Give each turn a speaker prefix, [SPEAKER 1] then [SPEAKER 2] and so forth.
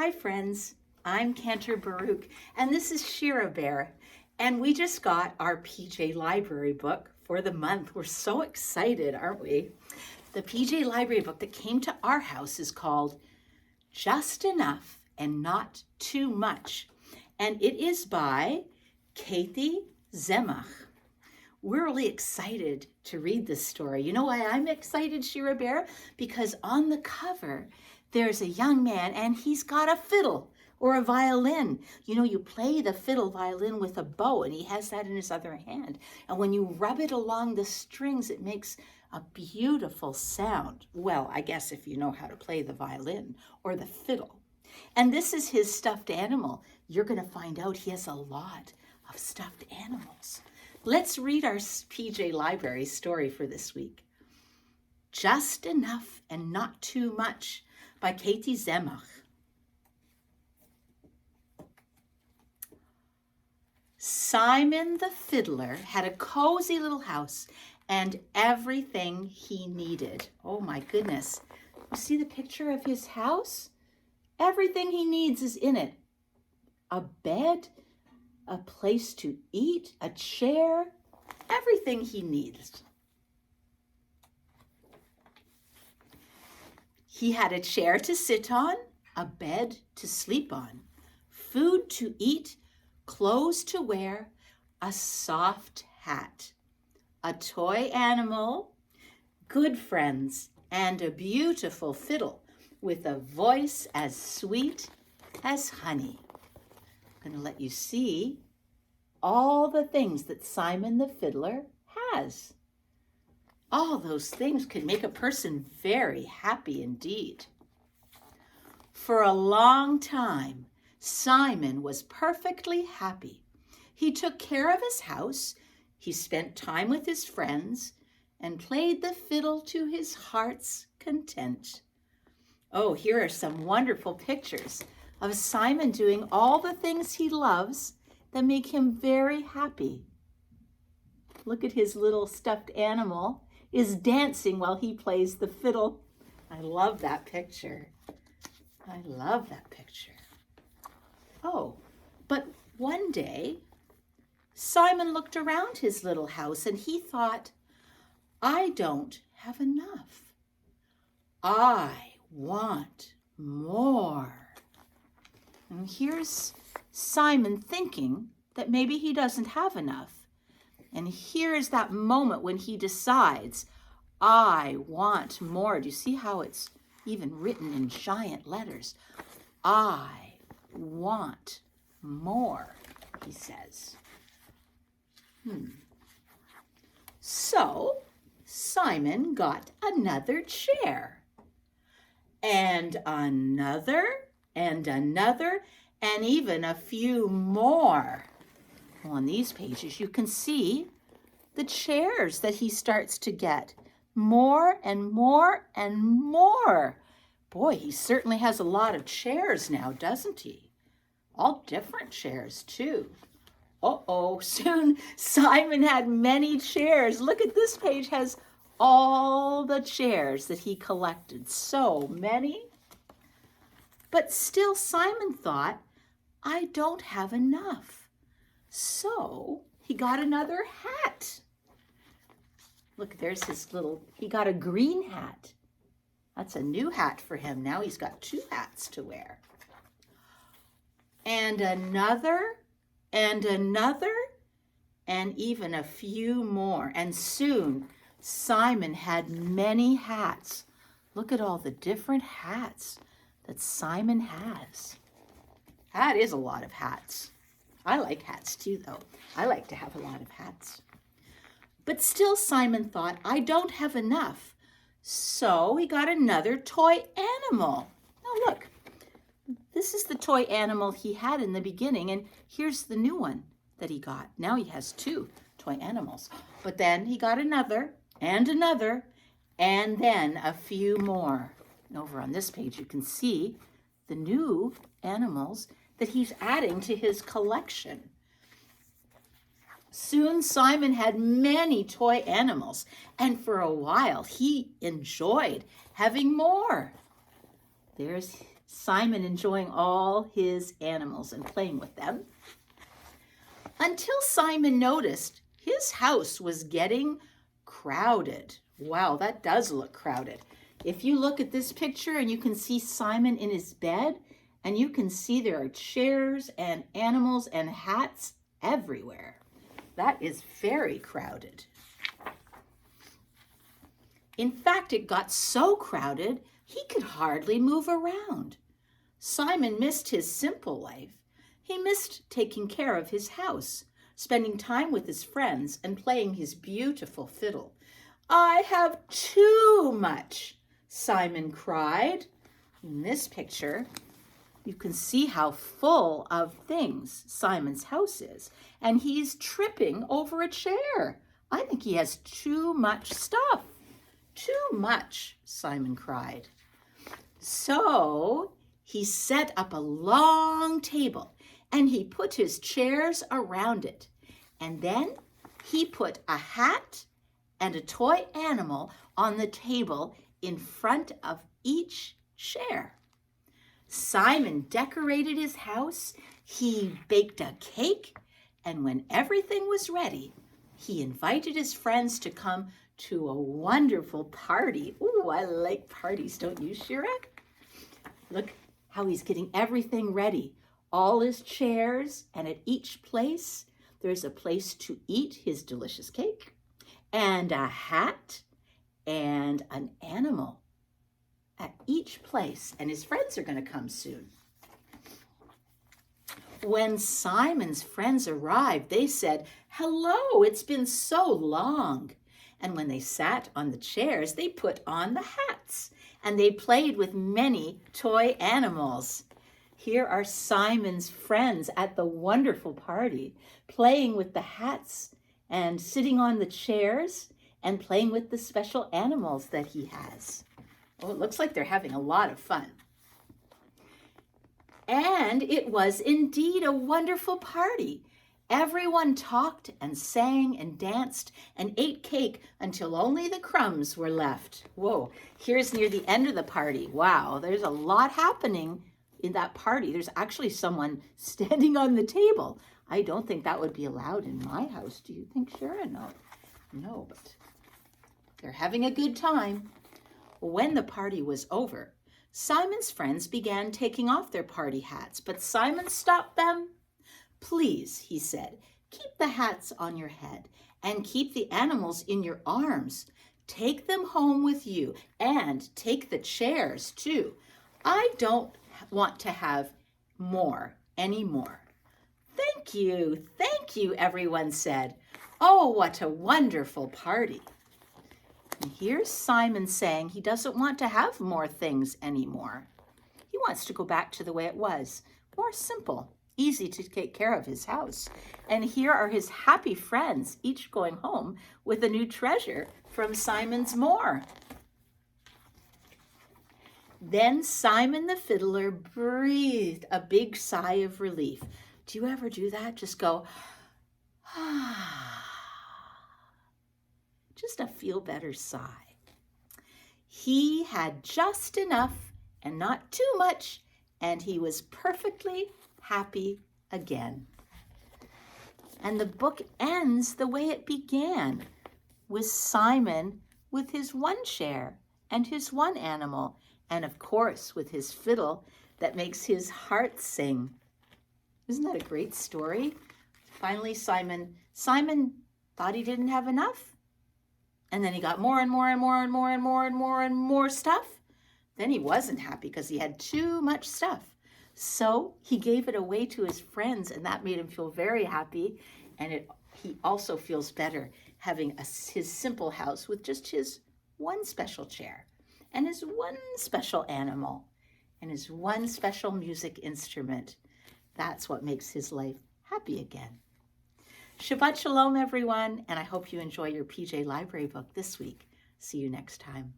[SPEAKER 1] Hi friends, I'm Cantor Baruch, and this is Shira Bear, and we just got our PJ Library book for the month. We're so excited, aren't we? The PJ Library book that came to our house is called Just Enough and Not Too Much, and it is by Kaethe Zemach. We're really excited to read this story. You know why I'm excited, Shira Bear? Because on the cover, there's a young man and he's got a fiddle or a violin. You know, you play the fiddle violin with a bow and he has that in his other hand. And when you rub it along the strings, it makes a beautiful sound. Well, I guess if you know how to play the violin or the fiddle. And this is his stuffed animal. You're going to find out he has a lot of stuffed animals. Let's read our PJ Library story for this week. Just Enough and Not Too Much by Kaethe Zemach. Simon the fiddler had a cozy little house and everything he needed. Oh my goodness. You see the picture of his house? Everything he needs is in it. A bed, a place to eat, a chair, everything he needs. He had a chair to sit on, a bed to sleep on, food to eat, clothes to wear, a soft hat, a toy animal, good friends, and a beautiful fiddle with a voice as sweet as honey. I'm going to let you see all the things that Simon the fiddler has. All those things could make a person very happy indeed. For a long time, Simon was perfectly happy. He took care of his house, he spent time with his friends, and played the fiddle to his heart's content. Oh, here are some wonderful pictures of Simon doing all the things he loves that make him very happy. Look at his little stuffed animal is dancing while he plays the fiddle. I love that picture. I love that picture. Oh, but one day, Simon looked around his little house and he thought, I don't have enough. I want more. And here's Simon thinking that maybe he doesn't have enough. And here is that moment when he decides, I want more. Do you see how it's even written in giant letters? I want more, he says. So Simon got another chair, and another, and another, and even a few more. Well, on these pages, you can see the chairs that he starts to get. More and more and more. Boy, he certainly has a lot of chairs now, doesn't he? All different chairs, too. Uh-oh, soon Simon had many chairs. Look at this page, has all the chairs that he collected. So many. But still Simon thought, I don't have enough. So he got another hat. Look, there's his little, he got a green hat. That's a new hat for him. Now he's got two hats to wear. And another, and another, and even a few more. And soon Simon had many hats. Look at all the different hats that Simon has. That is a lot of hats. I like hats too, though. I like to have a lot of hats. But still Simon thought, I don't have enough. So he got another toy animal. Now look, this is the toy animal he had in the beginning, and here's the new one that he got. Now he has two toy animals. But then he got another, and then a few more. And over on this page, you can see the new animals that he's adding to his collection. Soon Simon had many toy animals, and for a while he enjoyed having more. There's Simon enjoying all his animals and playing with them, until Simon noticed his house was getting crowded. Wow, that does look crowded. If you look at this picture and you can see Simon in his bed, and you can see there are chairs and animals and hats everywhere. That is very crowded. In fact, it got so crowded, he could hardly move around. Simon missed his simple life. He missed taking care of his house, spending time with his friends, and playing his beautiful fiddle. "I have too much," Simon cried. In this picture, you can see how full of things Simon's house is, and he's tripping over a chair. I think he has too much stuff. "Too much," Simon cried. So he set up a long table and he put his chairs around it. And then he put a hat and a toy animal on the table in front of each chair. Simon decorated his house, he baked a cake, and when everything was ready, he invited his friends to come to a wonderful party. Ooh, I like parties, don't you, Shira? Look how he's getting everything ready. All his chairs, and at each place, there's a place to eat his delicious cake, and a hat, and an animal at each place, and his friends are going to come soon. When Simon's friends arrived, they said, "Hello, it's been so long." And when they sat on the chairs, they put on the hats, and they played with many toy animals. Here are Simon's friends at the wonderful party, playing with the hats and sitting on the chairs and playing with the special animals that he has. Oh, it looks like they're having a lot of fun. And it was indeed a wonderful party. Everyone talked and sang and danced and ate cake until only the crumbs were left. Whoa, here's near the end of the party. Wow, there's a lot happening in that party. There's actually someone standing on the table. I don't think that would be allowed in my house. Do you think, Sharon? No, but they're having a good time. When the party was over, Simon's friends began taking off their party hats, but Simon stopped them. "Please," he said, "keep the hats on your head and keep the animals in your arms. Take them home with you and take the chairs too. I don't want to have more anymore." Thank you, everyone said. Oh, what a wonderful party. And here's Simon saying he doesn't want to have more things anymore. He wants to go back to the way it was, more simple, easy to take care of his house. And here are his happy friends, each going home with a new treasure from Simon's more. Then Simon the fiddler breathed a big sigh of relief. Do you ever do that? Just go, ah. Just a feel better sigh. He had just enough and not too much, and he was perfectly happy again. And the book ends the way it began, with Simon with his one chair and his one animal, and of course with his fiddle that makes his heart sing. Isn't that a great story? Finally, Simon thought he didn't have enough. And then he got more and more and more and more and more and more and more stuff. Then he wasn't happy because he had too much stuff. So he gave it away to his friends, and that made him feel very happy. And he also feels better having his simple house with just his one special chair and his one special animal and his one special music instrument. That's what makes his life happy again. Shabbat Shalom, everyone, and I hope you enjoy your PJ Library book this week. See you next time.